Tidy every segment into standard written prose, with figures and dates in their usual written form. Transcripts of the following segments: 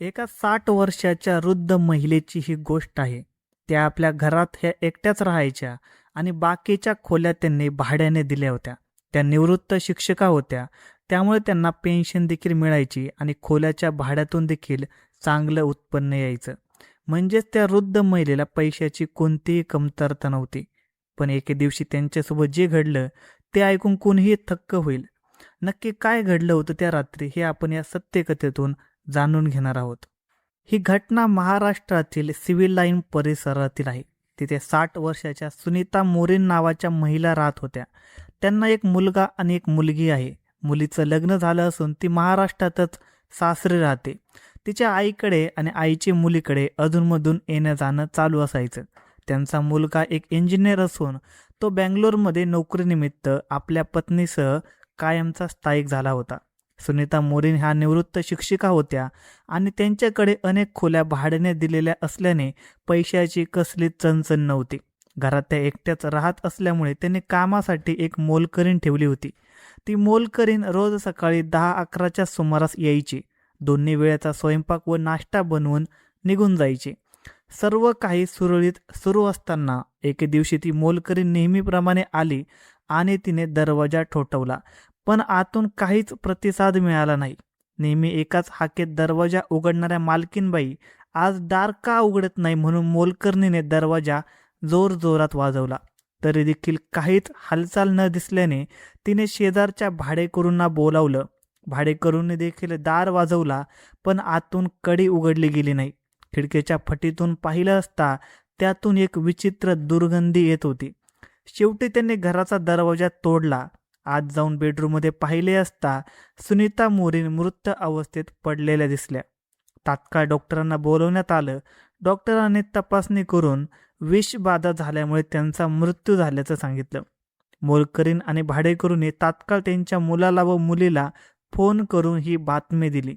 एका 60 वर्षाच्या वृद्ध महिलेची ही गोष्ट आहे. त्या आपल्या घरात ह्या एकट्याच राहायच्या आणि बाकीच्या खोल्या त्यांनी भाड्याने दिल्या होत्या. त्या निवृत्त शिक्षिका होत्या, त्यामुळे त्यांना पेन्शन देखील मिळायची आणि खोल्याच्या भाड्यातून देखील चांगलं उत्पन्न यायचं. म्हणजेच त्या वृद्ध महिलेला पैशाची कोणतीही कमतरता नव्हती. पण एके दिवशी त्यांच्यासोबत जे घडलं ते ऐकून कोणीही थक्क होईल. नक्की काय घडलं होतं त्या रात्री हे आपण या सत्यकथेतून जाणून घेणार आहोत. ही घटना महाराष्ट्रातील सिव्हिल लाईन परिसरातील आहे. तिथे 60 वर्षाच्या सुनीता मोरेन नावाच्या महिला राहत होत्या. त्यांना एक मुलगा आणि एक मुलगी आहे. मुलीचं लग्न झालं असून ती महाराष्ट्रातच सासरी राहते. तिच्या आईकडे आणि आईच्या मुलीकडे अधूनमधून येणं जाणं चालू असायचं. त्यांचा मुलगा एक इंजिनियर असून तो बँगलोरमध्ये नोकरीनिमित्त आपल्या पत्नीसह कायमचा स्थायिक झाला होता. सुनीता मोरेन ह्या निवृत्त शिक्षिका होत्या आणि त्यांच्याकडे अनेक खोल्या भाड्याने दिलेल्या असल्याने पैशाची कसली चणचण नव्हती. घरात त्या एकट्याच राहत असल्यामुळे त्यांनी कामासाठी एक मोलकरीण ठेवली होती. ती मोलकरीण रोज सकाळी 10-11च्या सुमारास यायची. दोन्ही वेळेचा स्वयंपाक व नाश्ता बनवून निघून जायची. सर्व काही सुरळीत सुरू असताना एके दिवशी ती मोलकरीण नेहमीप्रमाणे आली आणि तिने दरवाजा ठोठावला, पण आतून काहीच प्रतिसाद मिळाला नाही. नेहमी एकाच हाकेत दरवाजा उघडणाऱ्या मालकीनबाई आज दार का उघडत नाही म्हणून मोलकरणीने दरवाजा जोरजोरात वाजवला. तरी देखील काहीच हालचाल न दिसल्याने तिने शेजारच्या भाडेकरूंना बोलावलं. भाडेकरूंनी देखील दार वाजवला, पण आतून कडी उघडली गेली नाही. खिडकीच्या फटीतून पाहिलं असता त्यातून एक विचित्र दुर्गंधी येत होती. शेवटी त्यांनी घराचा दरवाजा तोडला. आत जाऊन बेडरूममध्ये पाहिले असता सुनीता मोरेन मृत अवस्थेत पडलेल्या दिसल्या. तात्काळ डॉक्टरांना बोलवण्यात आलं. डॉक्टरांनी तपासणी करून विषबाधा झाल्यामुळे त्यांचा मृत्यू झाल्याचं सांगितलं. मोलकरीण आणि भाडेकरूंनी तात्काळ त्यांच्या मुलाला व मुलीला फोन करून ही बातमी दिली.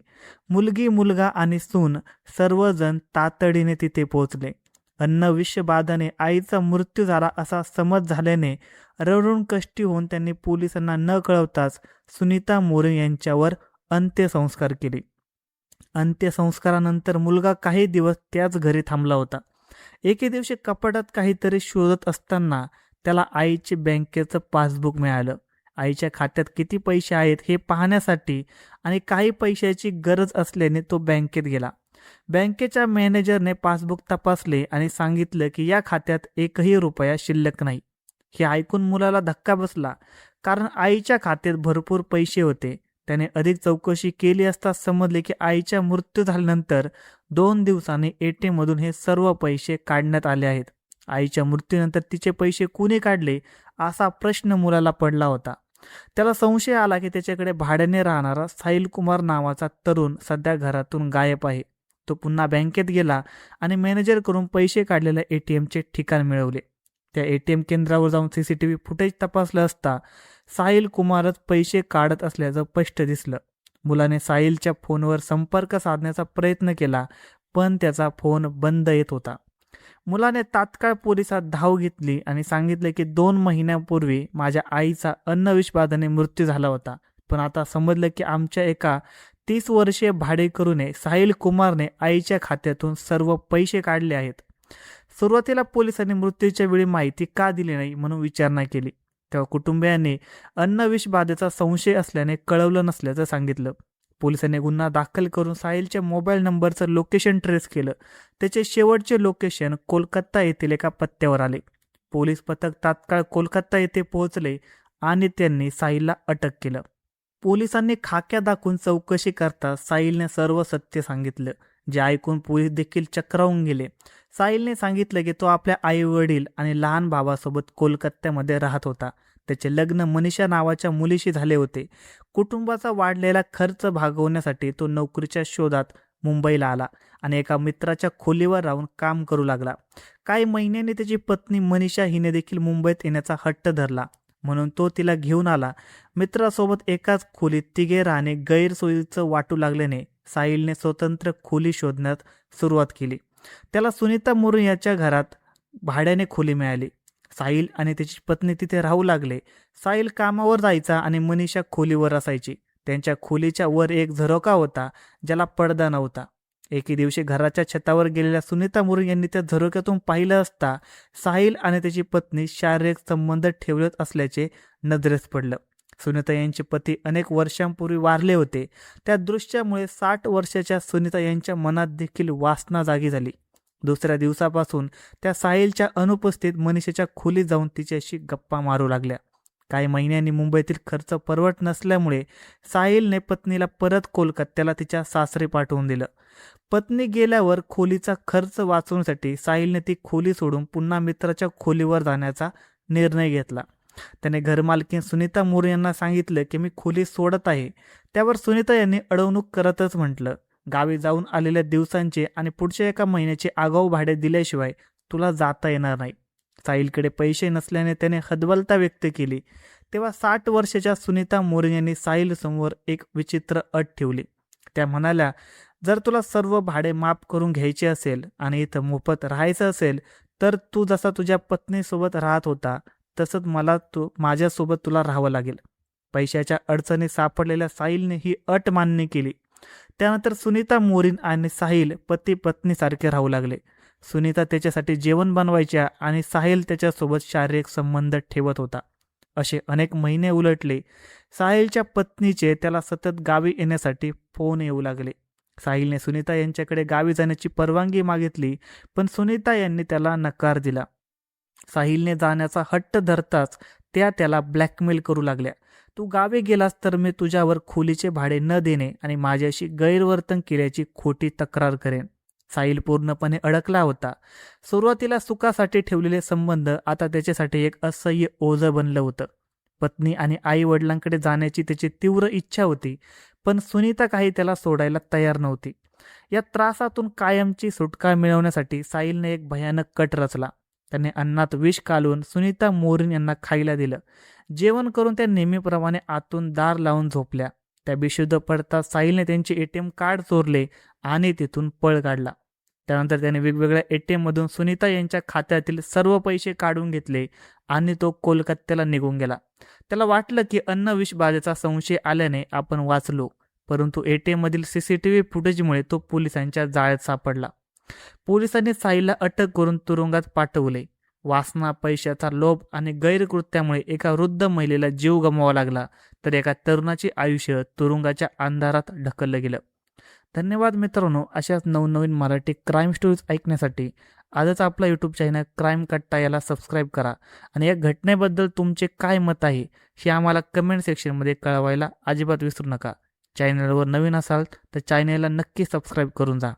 मुलगी, मुलगा आणि सून सर्वजण तातडीने तिथे पोहोचले. अन्न विषबाधाने आईचा मृत्यू झाला असा समज झाल्याने रडून कष्टी होऊन त्यांनी पोलिसांना न कळवताच सुनीता मोरे यांच्यावर अंत्यसंस्कार केले. अंत्यसंस्कारानंतर मुलगा काही दिवस त्याच घरी थांबला होता. एके दिवशी कपाटात काहीतरी शोधत असताना त्याला आईचे बँकेचं पासबुक मिळालं. आईच्या खात्यात किती पैसे आहेत हे पाहण्यासाठी आणि काही पैशाची गरज असल्याने तो बँकेत गेला. बँकेच्या मॅनेजरने पासबुक तपासले आणि सांगितलं की या खात्यात एकही रुपया शिल्लक नाही. हे ऐकून मुलाला धक्का बसला, कारण आईच्या खात्यात भरपूर पैसे होते. त्याने अधिक चौकशी केली असता समजले की आईच्या मृत्यू झाल्यानंतर 2 दिवसांनी ATM मधून हे सर्व पैसे काढण्यात आले आहेत. आईच्या मृत्यूनंतर तिचे पैसे कुणी काढले असा प्रश्न मुलाला पडला होता. त्याला संशय आला की त्याच्याकडे भाड्याने राहणारा साहिल कुमार नावाचा तरुण सध्या घरातून गायब आहे. तो पुन्हा बँकेत गेला आणि मॅनेजरकडून पैसे काढलेल्या ATMचे ठिकाण मिळवले. त्या ATM केंद्रावर जाऊन CCTV फुटेज तपासलं असता साहिल कुमारच पैसे काढत असल्याचं स्पष्ट दिसलं. मुलाने साहिलच्या फोनवर संपर्क साधण्याचा प्रयत्न केला, पण त्याचा फोन बंद येत होता. मुलाने तात्काळ पोलिसात धाव घेतली आणि सांगितले की 2 महिन्यांपूर्वी माझ्या आईचा अन्नविषबाधाने मृत्यू झाला होता, पण आता समजलं की आमच्या एका 30 वर्षीय भाडेकरूने साहिल कुमारने आईच्या खात्यातून सर्व पैसे काढले आहेत. सुरुवातीला पोलिसांनी मृत्यूच्या वेळी माहिती का दिली नाही म्हणून विचारणा केली. तेव्हा कुटुंबियांनी अन्नविषबाधेचा संशय असल्याने कळवलं नसल्याचं सांगितलं. पोलिसांनी गुन्हा दाखल करून साहिलच्या मोबाईल नंबरचं लोकेशन ट्रेस केलं. त्याचे शेवटचे लोकेशन कोलकाता येथील एका पत्त्यावर आले. पोलीस पथक तात्काळ कोलकाता येथे पोहोचले आणि त्यांनी साहिलला अटक केलं. पोलिसांनी खाक्या दाखवून चौकशी करता साहिलने सर्व सत्य सांगितलं, जे ऐकून पोलीस देखील चक्रावून गेले. साहिलने सांगितलं की तो आपल्या आई वडील आणि लहान भावासोबत कोलकात्यामध्ये राहत होता. त्याचे लग्न मनीषा नावाच्या मुलीशी झाले होते. कुटुंबाचा वाढलेला खर्च भागवण्यासाठी तो नोकरीच्या शोधात मुंबईला आला आणि एका मित्राच्या खोलीवर राहून काम करू लागला. काही महिन्यांनी त्याची पत्नी मनीषा हिने देखील मुंबईत येण्याचा हट्ट धरला, म्हणून तो तिला घेऊन आला. मित्रासोबत एकाच खोलीत तिघे राहणे गैरसोयीचं वाटू लागल्याने साहिलने स्वतंत्र खोली शोधण्यास सुरुवात केली. त्याला सुनीता मोरे याच्या घरात भाड्याने खोली मिळाली. साहिल आणि त्याची पत्नी तिथे राहू लागले. साहिल कामावर जायचा आणि मनीषा खोलीवर असायची. त्यांच्या खोलीच्या वर एक झरोका होता, ज्याला पडदा नव्हता. एके दिवशी घराच्या छतावर गेलेल्या सुनीता मोरे यांनी त्या झरोक्यातून पाहिलं असता साहिल आणि त्याची पत्नी शारीरिक संबंध ठेवत असल्याचे नजरेस पडलं. सुनीता यांचे पती अनेक वर्षांपूर्वी वारले होते. त्या दृश्यामुळे 60 वर्षाच्या सुनीता यांच्या मनात देखील वासना जागी झाली. दुसऱ्या दिवसापासून त्या साहिलच्या अनुपस्थित मनीषाच्या खोलीत जाऊन तिच्याशी गप्पा मारू लागल्या. काही महिन्यांनी मुंबईतील खर्च परवडत नसल्यामुळे साहिलने पत्नीला परत कोलकात्याला तिच्या सासरी पाठवून दिलं. पत्नी गेल्यावर खोलीचा खर्च वाचवण्यासाठी साहिलने ती खोली सोडून पुन्हा मित्राच्या खोलीवर जाण्याचा निर्णय घेतला. त्याने घरमालकीन सुनीता मोरे यांना सांगितलं की मी खोली सोडत आहे. त्यावर सुनीता यांनी अडवणूक करतच म्हटलं, गावी जाऊन आलेल्या दिवसांचे आणि पुढच्या एका महिन्याचे आगाऊ भाडे दिल्याशिवाय तुला जाता येणार नाही. साहिलकडे पैसे नसल्याने त्याने हतबलता व्यक्त केली. तेव्हा 60 वर्षाच्या सुनीता मोरे यांनी साहिलसमोर एक विचित्र अट ठेवली. त्या म्हणाल्या, जर तुला सर्व भाडे माफ करून घ्यायचे असेल आणि इथं मोफत राहायचं असेल तर तू जसा तुझ्या पत्नीसोबत राहत होता तसंच मला माझ्यासोबत तुला राहावं लागेल. पैशाच्या अडचणीत सापडलेल्या साहिलने ही अट मान्य केली. त्यानंतर सुनीता मोरीन आणि साहिल पती पत्नीसारखे राहू लागले. सुनीता त्याच्यासाठी जेवण बनवायच्या आणि साहिल त्याच्यासोबत शारीरिक संबंध ठेवत होता. असे अनेक महिने उलटले. साहिलच्या पत्नीचे त्याला सतत गावी येण्यासाठी फोन येऊ लागले. साहिलने सुनीता यांच्याकडे गावी जाण्याची परवानगी मागितली, पण सुनीता यांनी त्याला नकार दिला. साहिलने जाण्याचा हट्ट धरताच त्या त्याला ब्लॅकमेल करू लागल्या. तू गावी गेलास तर मी तुझ्यावर खोलीचे भाडे न देणे आणि माझ्याशी गैरवर्तन केल्याची खोटी तक्रार करेन. साहिल पूर्णपणे अडकला होता. सुरुवातीला सुखासाठी ठेवलेले संबंध आता त्याच्यासाठी एक असह्य ओझं बनलं होतं. पत्नी आणि आई वडिलांकडे जाण्याची त्याची तीव्र इच्छा होती, पण सुनीता काही त्याला सोडायला तयार नव्हती. या त्रासातून कायमची सुटका मिळवण्यासाठी साहिलने एक भयानक कट रचला. त्याने अन्नात विष घालून सुनीता मोरीन यांना खायला दिलं. जेवण करून त्या नेहमीप्रमाणे आतून दार लावून झोपल्या. त्या बेशुद्ध पडता साहिलने त्यांचे ATM कार्ड चोरले आणि तिथून पळ काढला. त्यानंतर त्याने वेगवेगळ्या ATM मधून सुनीता यांच्या खात्यातील सर्व पैसे काढून घेतले आणि तो कोलकात्याला निघून गेला. त्याला वाटलं की अन्न विषबाधेचा संशय आल्याने आपण वाचलो, परंतु ATM मधील CCTV फुटेजमुळे तो पोलिसांच्या जाळ्यात सापडला. पोलिसांनी साहिलला अटक करून तुरुंगात पाठवले. वासना, पैशाचा लोभ आणि गैरकृत्यामुळे एका वृद्ध महिलेला जीव गमवावा लागला, तर एका तरुणाचे आयुष्य तुरुंगाच्या अंधारात ढकललं गेलं. धन्यवाद मित्रांनो. अशाच नवनवीन मराठी क्राईम स्टोरीज ऐकण्यासाठी आजच आपला यूट्यूब चॅनल क्राईम कट्टा याला सबस्क्राईब करा आणि या घटनेबद्दल तुमचे काय मत आहे हे आम्हाला कमेंट सेक्शनमध्ये कळवायला अजिबात विसरू नका. चॅनलवर नवीन असाल तर चॅनलला नक्की सबस्क्राईब करून जा.